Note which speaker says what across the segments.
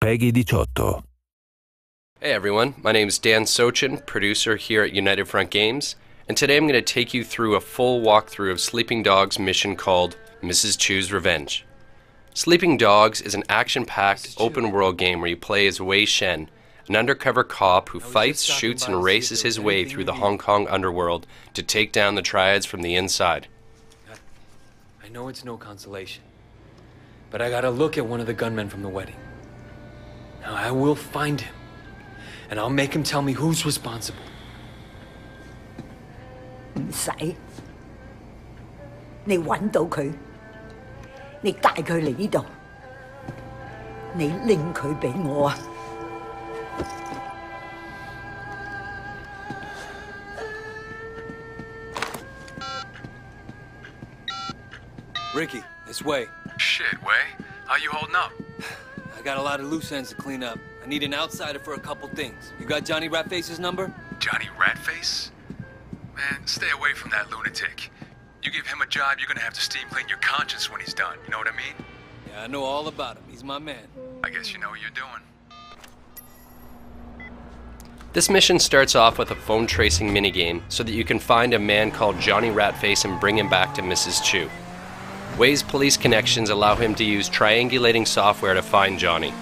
Speaker 1: Pegi 18.
Speaker 2: Hey everyone, my name is Dan Sochin, producer here at United Front Games, and today I'm going to take you through a full walkthrough of Sleeping Dogs' mission called Mrs. Chu's Revenge. Sleeping Dogs is an action-packed, open-world game where you play as Wei Shen, an undercover cop who fights, shoots, and races his way through the Hong Kong underworld to take down the triads from the inside.
Speaker 3: I know it's no consolation, but I gotta look at one of the gunmen from the wedding. Now I will find him, and I'll make him tell me who's responsible.
Speaker 4: 唔使，你揾到佢，你帶佢嚟呢度，你拎佢俾我啊！
Speaker 3: Ricky, this way.
Speaker 5: Shit, Wei. How you holding up?
Speaker 3: I got a lot of loose ends to clean up. I need an outsider for a couple things. You got Johnny Ratface's number?
Speaker 5: Johnny Ratface? Man, stay away from that lunatic. You give him a job, you're gonna have to steam clean your conscience when he's done. You know what I mean?
Speaker 3: Yeah, I know all about him. He's my man.
Speaker 5: I guess you know what you're doing.
Speaker 2: This mission starts off with a phone tracing minigame so that you can find a man called Johnny Ratface and bring him back to Mrs. Chu. Wei's police connections allow him to use triangulating software to find Johnny.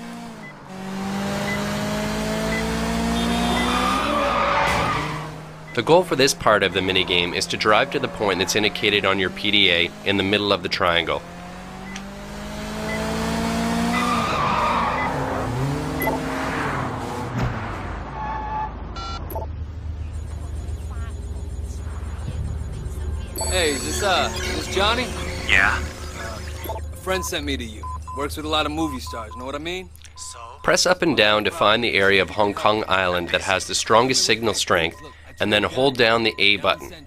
Speaker 2: The goal for this part of the minigame is to drive to the point that's indicated on your PDA in the middle of the triangle.
Speaker 3: Hey, is this Johnny?
Speaker 5: Yeah?
Speaker 3: A friend sent me to you. Works with a lot of movie stars, know what I mean?
Speaker 2: Press up and down to find the area of Hong Kong Island that has the strongest signal strength, and then hold down the A button.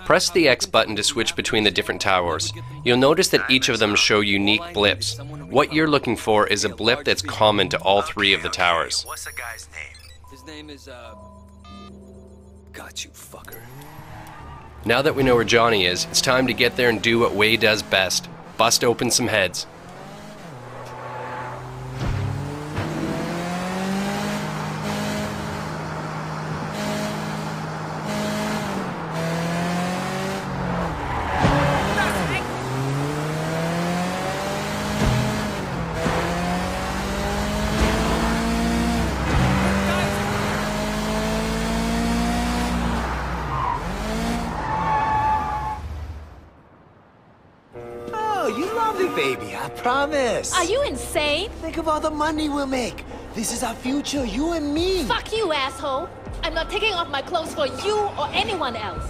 Speaker 2: Press the X button to switch between the different towers. You'll notice that each of them show unique blips. What you're looking for is a blip that's common to all three of the towers.
Speaker 5: What's the guy's name?
Speaker 3: His name is, Got you, fucker.
Speaker 2: Now that we know where Johnny is, it's time to get there and do what Wei does best. Bust open some heads.
Speaker 6: You love it, baby, I promise.
Speaker 7: Are you insane?
Speaker 6: Think of all the money we'll make. This is our future, you and me.
Speaker 7: Fuck you, asshole. I'm not taking off my clothes for you or anyone else.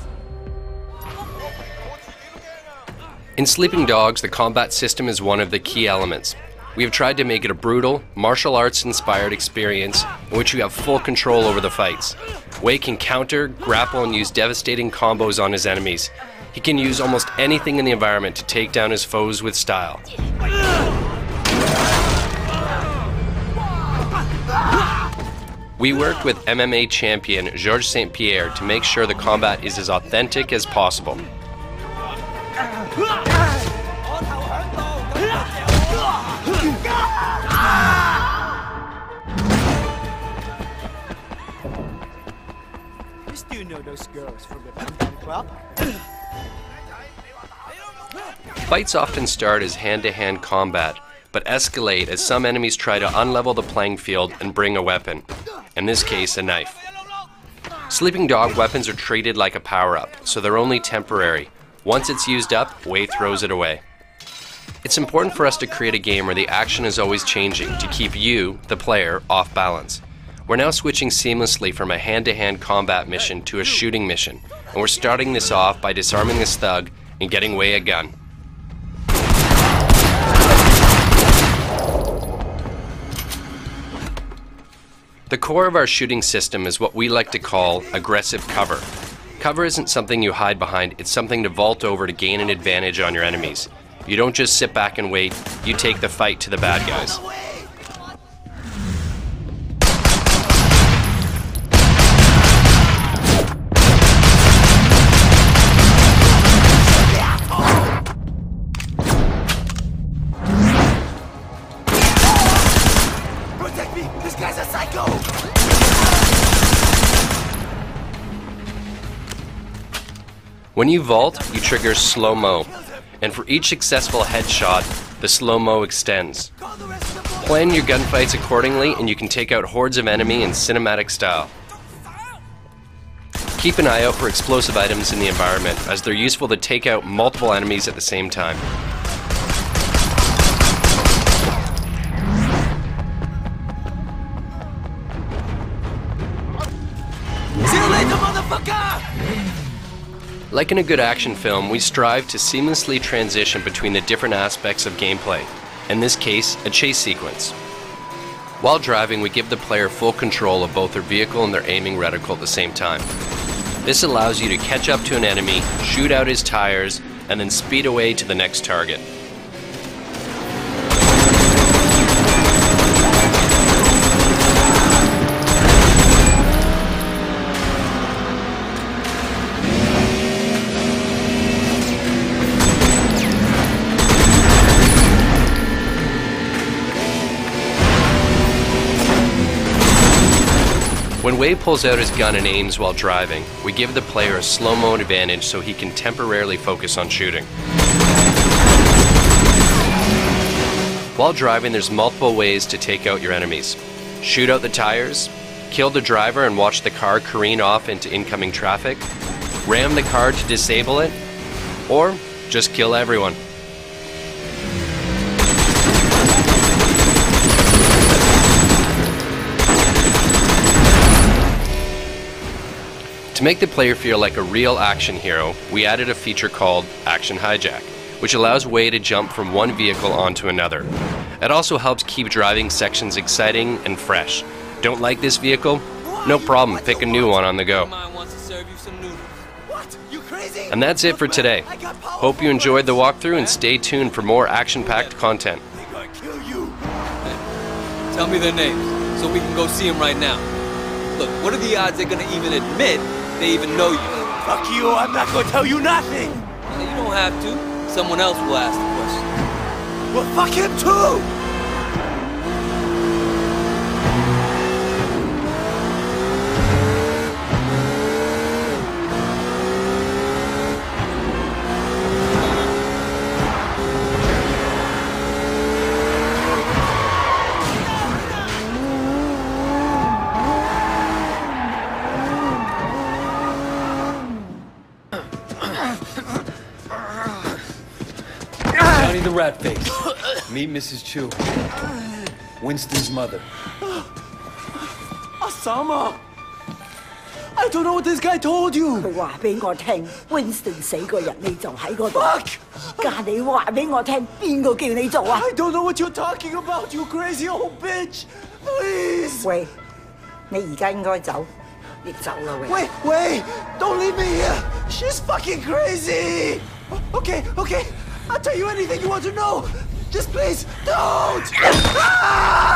Speaker 2: In Sleeping Dogs, the combat system is one of the key elements. We have tried to make it a brutal, martial arts-inspired experience in which you have full control over the fights. Wei can counter, grapple, and use devastating combos on his enemies. He can use almost anything in the environment to take down his foes with style. We worked with MMA champion Georges St. Pierre to make sure the combat is as authentic as possible.
Speaker 6: You still know those girls from the Pegi club?
Speaker 2: Fights often start as hand-to-hand combat, but escalate as some enemies try to unlevel the playing field and bring a weapon, in this case a knife. Sleeping Dog weapons are treated like a power-up, so they're only temporary. Once it's used up, Wei throws it away. It's important for us to create a game where the action is always changing to keep you, the player, off balance. We're now switching seamlessly from a hand-to-hand combat mission to a shooting mission, and we're starting this off by disarming this thug and getting Wei a gun. The core of our shooting system is what we like to call aggressive cover. Cover isn't something you hide behind, it's something to vault over to gain an advantage on your enemies. You don't just sit back and wait, you take the fight to the bad guys.
Speaker 6: This guy's a psycho!
Speaker 2: When you vault, you trigger slow-mo, and for each successful headshot, the slow-mo extends. Plan your gunfights accordingly and you can take out hordes of enemy in cinematic style. Keep an eye out for explosive items in the environment, as they're useful to take out multiple enemies at the same time.
Speaker 6: See you later, motherfucker!
Speaker 2: Like in a good action film, we strive to seamlessly transition between the different aspects of gameplay, in this case, a chase sequence. While driving, we give the player full control of both their vehicle and their aiming reticle at the same time. This allows you to catch up to an enemy, shoot out his tires, and then speed away to the next target. When Wade pulls out his gun and aims while driving, we give the player a slow-mo advantage so he can temporarily focus on shooting. While driving, there's multiple ways to take out your enemies. Shoot out the tires, kill the driver and watch the car careen off into incoming traffic, ram the car to disable it, or just kill everyone. To make the player feel like a real action hero, we added a feature called Action Hijack, which allows Wade to jump from one vehicle onto another. It also helps keep driving sections exciting and fresh. Don't like this vehicle? No problem, pick a new one on the go.
Speaker 6: What? You crazy?
Speaker 2: And that's it for today. Hope you enjoyed the walkthrough and stay tuned for more action-packed content.
Speaker 6: They're gonna kill you.
Speaker 3: Tell me their names, so we can go see them right now. Look, what are the odds they're gonna even admit they even know you?
Speaker 6: Fuck you, I'm not gonna tell you nothing!
Speaker 3: Well, you don't have to. Someone else will ask the question.
Speaker 6: Well, fuck him too!
Speaker 3: Johnny the Rat Face. Meet Mrs. Chu. Winston's mother.
Speaker 6: Osama! I don't know what this guy told you!
Speaker 4: 佢話俾我聽 ，Winston 死個人你就喺嗰度。
Speaker 6: Fuck!
Speaker 4: 家你話俾我聽，邊個叫你做啊？
Speaker 6: I don't know what you're talking about, you crazy old bitch! Please!
Speaker 4: 喂，你而家應該走，你走啦喂。
Speaker 6: Wait, wait! Don't leave me here! She's fucking crazy! Okay, okay. I'll tell you anything you want to know. Just please, don't! Ah!